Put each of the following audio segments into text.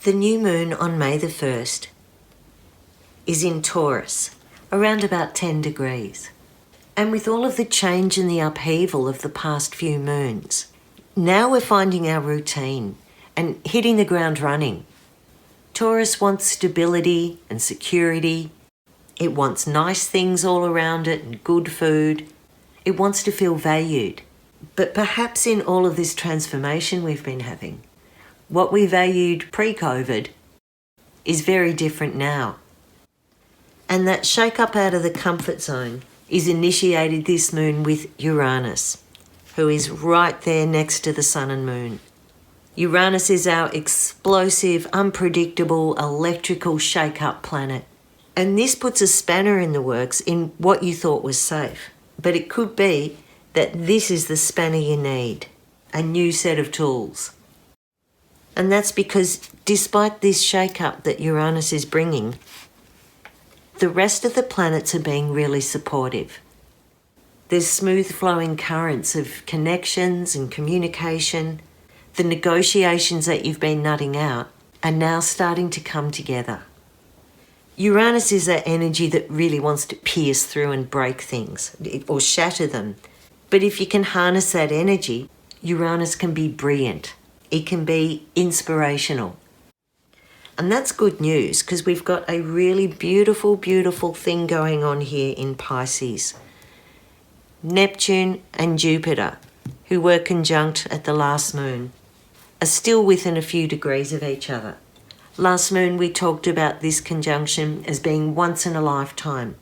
The new moon on May the 1st is in Taurus, around about 10 degrees. And with all of the change and the upheaval of the past few moons, now we're finding our routine and hitting the ground running. Taurus wants stability and security. It wants nice things all around it and good food. It wants to feel valued. But perhaps in all of this transformation we've been having, what we valued pre-COVID is very different now. And that shake-up out of the comfort zone is initiated this moon with Uranus, who is right there next to the sun and moon. Uranus is our explosive, unpredictable, electrical shake-up planet. And this puts a spanner in the works in what you thought was safe. But it could be that this is the spanner you need, a new set of tools. And that's because despite this shake-up that Uranus is bringing, the rest of the planets are being really supportive. There's smooth flowing currents of connections and communication. The negotiations that you've been nutting out are now starting to come together. Uranus is that energy that really wants to pierce through and break things or shatter them. But if you can harness that energy, Uranus can be brilliant. It can be inspirational. And that's good news because we've got a really beautiful, beautiful thing going on here in Pisces. Neptune and Jupiter, who were conjunct at the last moon, are still within a few degrees of each other. Last moon we talked about this conjunction as being once in a lifetime.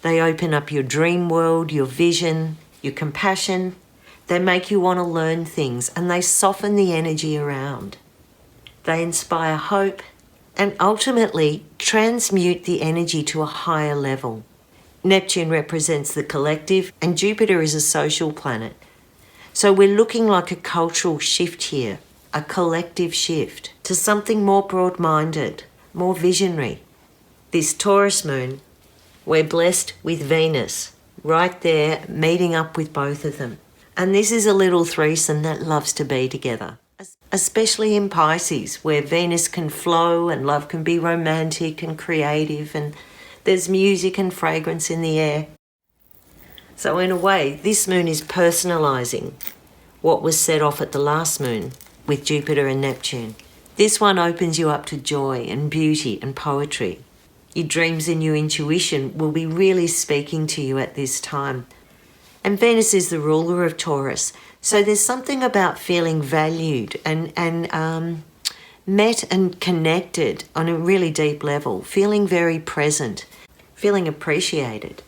They open up your dream world, your vision, your compassion. They make you want to learn things and they soften the energy around. They inspire hope and ultimately transmute the energy to a higher level. Neptune represents the collective and Jupiter is a social planet. So we're looking like a cultural shift here. A collective shift to something more broad-minded, more visionary. This Taurus moon, we're blessed with Venus right there meeting up with both of them. And this is a little threesome that loves to be together, especially in Pisces where Venus can flow and love can be romantic and creative and there's music and fragrance in the air. So in a way, this moon is personalising what was set off at the last moon with Jupiter and Neptune. This one opens you up to joy and beauty and poetry. Your dreams and your intuition will be really speaking to you at this time. And Venus is the ruler of Taurus. So there's something about feeling valued and met and connected on a really deep level, feeling very present, feeling appreciated.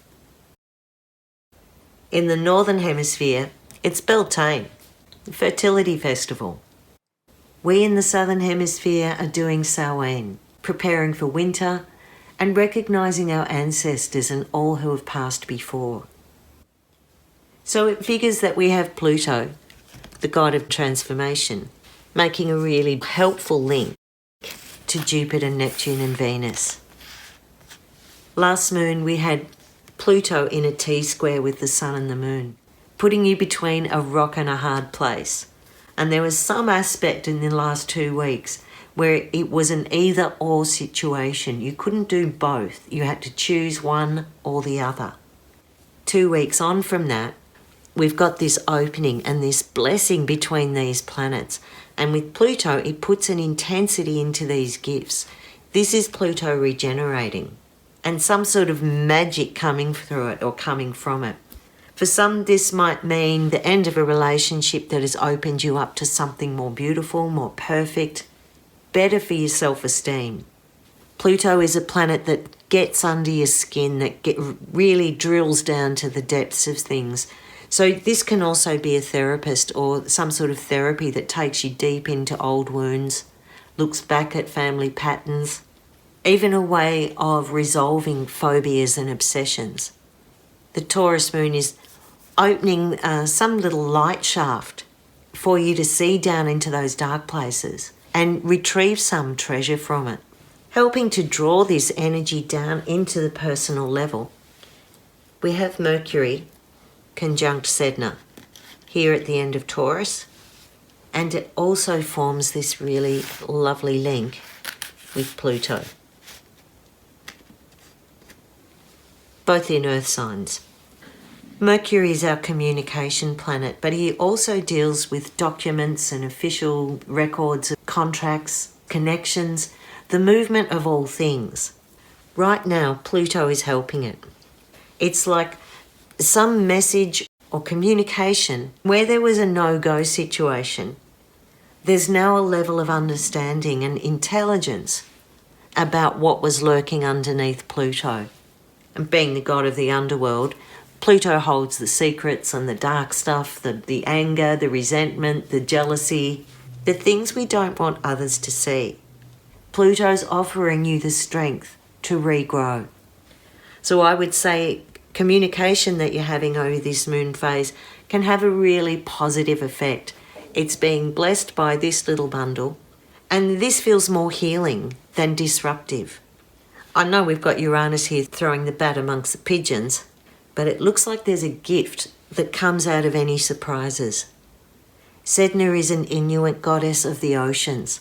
In the Northern Hemisphere, it's Beltane, the fertility festival. We in the Southern Hemisphere are doing Samhain, preparing for winter and recognising our ancestors and all who have passed before. So it figures that we have Pluto, the god of transformation, making a really helpful link to Jupiter, Neptune and Venus. Last moon we had Pluto in a T-square with the sun and the moon, putting you between a rock and a hard place. And there was some aspect in the last 2 weeks where it was an either-or situation. You couldn't do both. You had to choose one or the other. 2 weeks on from that, we've got this opening and this blessing between these planets. And with Pluto, it puts an intensity into these gifts. This is Pluto regenerating and some sort of magic coming through it or coming from it. For some, this might mean the end of a relationship that has opened you up to something more beautiful, more perfect, better for your self-esteem. Pluto is a planet that gets under your skin, that really drills down to the depths of things. So this can also be a therapist or some sort of therapy that takes you deep into old wounds, looks back at family patterns, even a way of resolving phobias and obsessions. The Taurus moon is opening some little light shaft for you to see down into those dark places and retrieve some treasure from it, helping to draw this energy down into the personal level. We have Mercury conjunct Sedna here at the end of Taurus, and it also forms this really lovely link with Pluto, both in earth signs. Mercury is our communication planet, but he also deals with documents and official records, contracts, connections, the movement of all things. Right now, Pluto is helping it. It's like some message or communication where there was a no-go situation. There's now a level of understanding and intelligence about what was lurking underneath Pluto. And being the god of the underworld, Pluto holds the secrets and the dark stuff, the anger, the resentment, the jealousy, the things we don't want others to see. Pluto's offering you the strength to regrow. So I would say communication that you're having over this moon phase can have a really positive effect. It's being blessed by this little bundle, and this feels more healing than disruptive. I know we've got Uranus here throwing the bat amongst the pigeons, but it looks like there's a gift that comes out of any surprises. Sedna is an Inuit goddess of the oceans.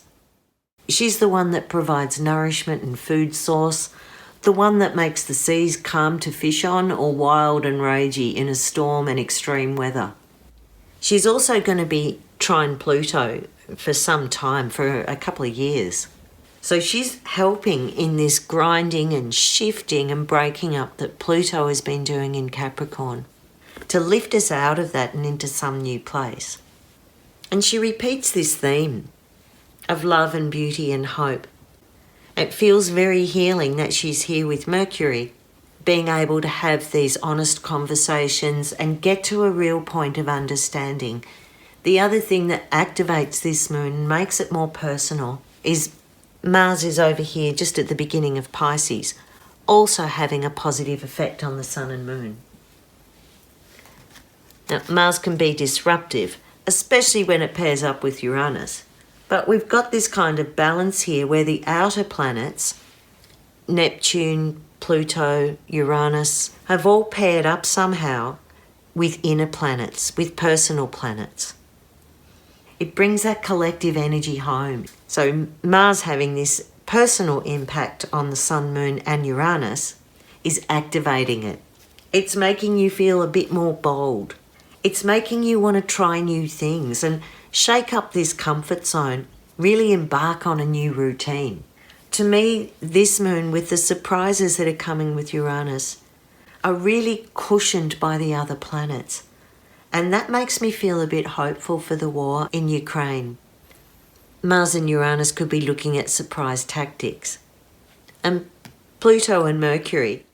She's the one that provides nourishment and food source, the one that makes the seas calm to fish on or wild and ragey in a storm and extreme weather. She's also going to be trine Pluto for some time, for a couple of years. So she's helping in this grinding and shifting and breaking up that Pluto has been doing in Capricorn, to lift us out of that and into some new place. And she repeats this theme of love and beauty and hope. It feels very healing that she's here with Mercury, being able to have these honest conversations and get to a real point of understanding. The other thing that activates this moon and makes it more personal is Mars is over here just at the beginning of Pisces, also having a positive effect on the Sun and Moon. Now, Mars can be disruptive, especially when it pairs up with Uranus. But we've got this kind of balance here where the outer planets, Neptune, Pluto, Uranus, have all paired up somehow with inner planets, with personal planets. It brings that collective energy home. So Mars having this personal impact on the Sun, Moon and Uranus is activating it. It's making you feel a bit more bold. It's making you want to try new things and shake up this comfort zone, really embark on a new routine. To me, this moon, with the surprises that are coming with Uranus, are really cushioned by the other planets. And that makes me feel a bit hopeful for the war in Ukraine. Mars and Uranus could be looking at surprise tactics. And Pluto and Mercury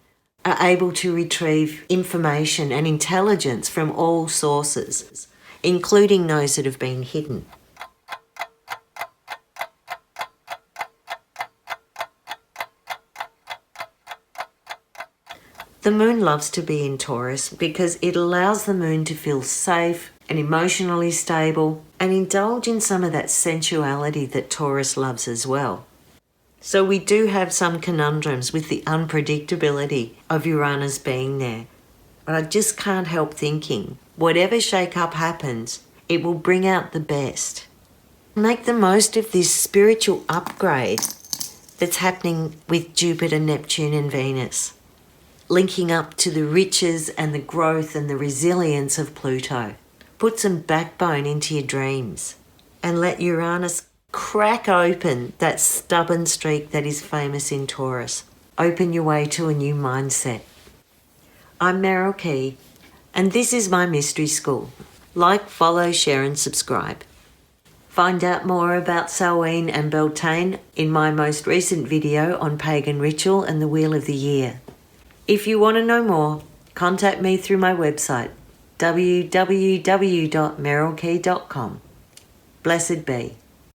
are able to retrieve information and intelligence from all sources, including those that have been hidden. The moon loves to be in Taurus because it allows the moon to feel safe and emotionally stable and indulge in some of that sensuality that Taurus loves as well. So we do have some conundrums with the unpredictability of Uranus being there. But I just can't help thinking, whatever shake-up happens, it will bring out the best. Make the most of this spiritual upgrade that's happening with Jupiter, Neptune and Venus, linking up to the riches and the growth and the resilience of Pluto. Put some backbone into your dreams and let Uranus crack open that stubborn streak that is famous in Taurus. Open your way to a new mindset. I'm Merryl, and this is my mystery school. Like, follow, share and subscribe. Find out more about Samhain and Beltane in my most recent video on pagan ritual and the Wheel of the Year. If you want to know more, contact me through my website, www.merrylkey.com. Blessed be.